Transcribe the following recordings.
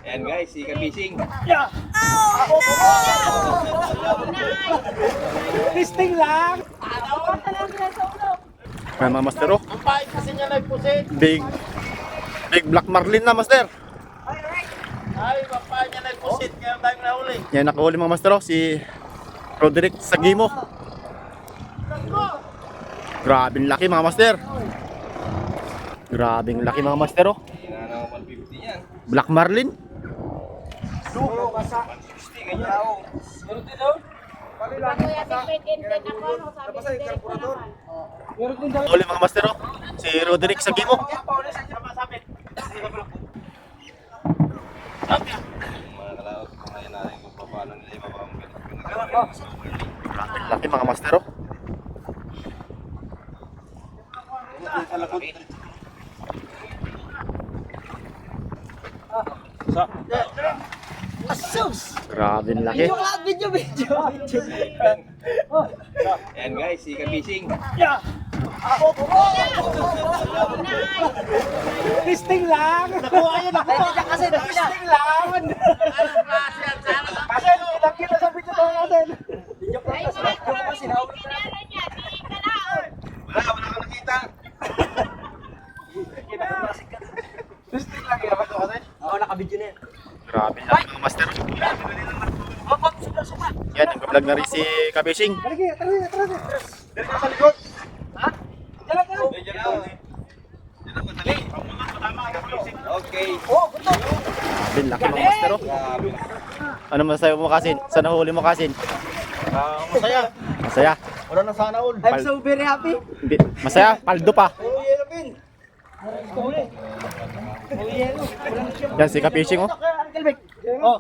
Yan guys, si Kabising. Yeah. Oh, no! Testing lang. Ay, mga master, oh. Ang pahit kasi niya na pusit. Big black marlin na, master. Ay, mapahit niya na pusit. Kaya tayong nahuli. Yan, nakahuli mga master, oh. Si Roderick Sagimo. Grabing laki mga master. Grabing laki mga master, oh. Hinana ko 150 yan. Black marlin. Suko basa. 160 ganyan. Meron din daw. Huli mga master, oh. Si Roderick Sagimo. Mga kalaot, kumain natin kung paano nila ipapamagin. Grabing laki mga master, oh. Grabing laki. Yan guys, si Kabising. Yeah. Testing lang. Nakuha yun, nakuha. Kasi testing lang. Kasi nakita sa video to natin. Wala ka nakakita. Testing lang yun. Oo, nakabidyo na yan. Grabing laki mga master. Yan, nag-vlog na rin si Kabising. Tara, Dali ka sa likod. Ha? Dala. Medyo na. Okay. Oh, buto. Grabing laki mga master, oh. Grabe. Ano masasabi mo, Kasin? Saan nahuli mo, Kasin? Masaya. Masaya. Wala na sana all. I'm so very happy. Hindi. Masaya. Paldo pa. Oh, yellow pin. Huli. Oh, yellow. Yan si Kapishing, oh. Uncle Vic. Oh.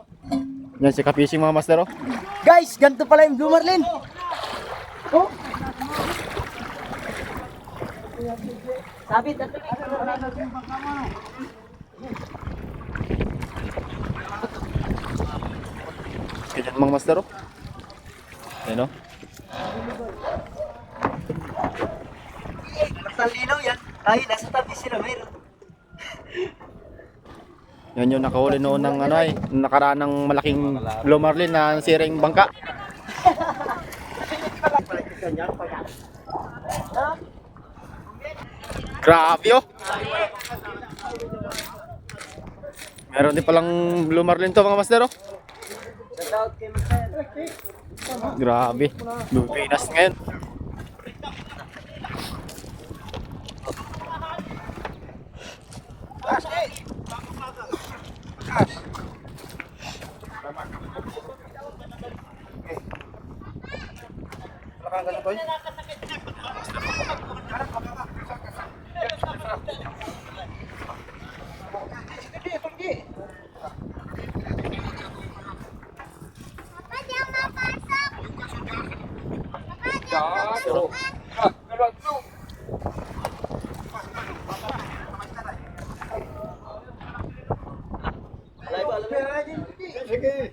Yan si Kapishing mga master, oh. Guys, ganito pala yung Blue Marlin. Oh. Sabit. Ganyan mga master, oh. Yan, oh. Talinaw yan. Ay, nasa tabi sila mayroon. Yan yung nakahuli noon ng ano ay, nakaraan ng malaking Blue Marlin na siring bangka. Grabe, oh. Meron din palang Blue Marlin to mga master, oh. Grabe. Lupinas ngayon. Sige.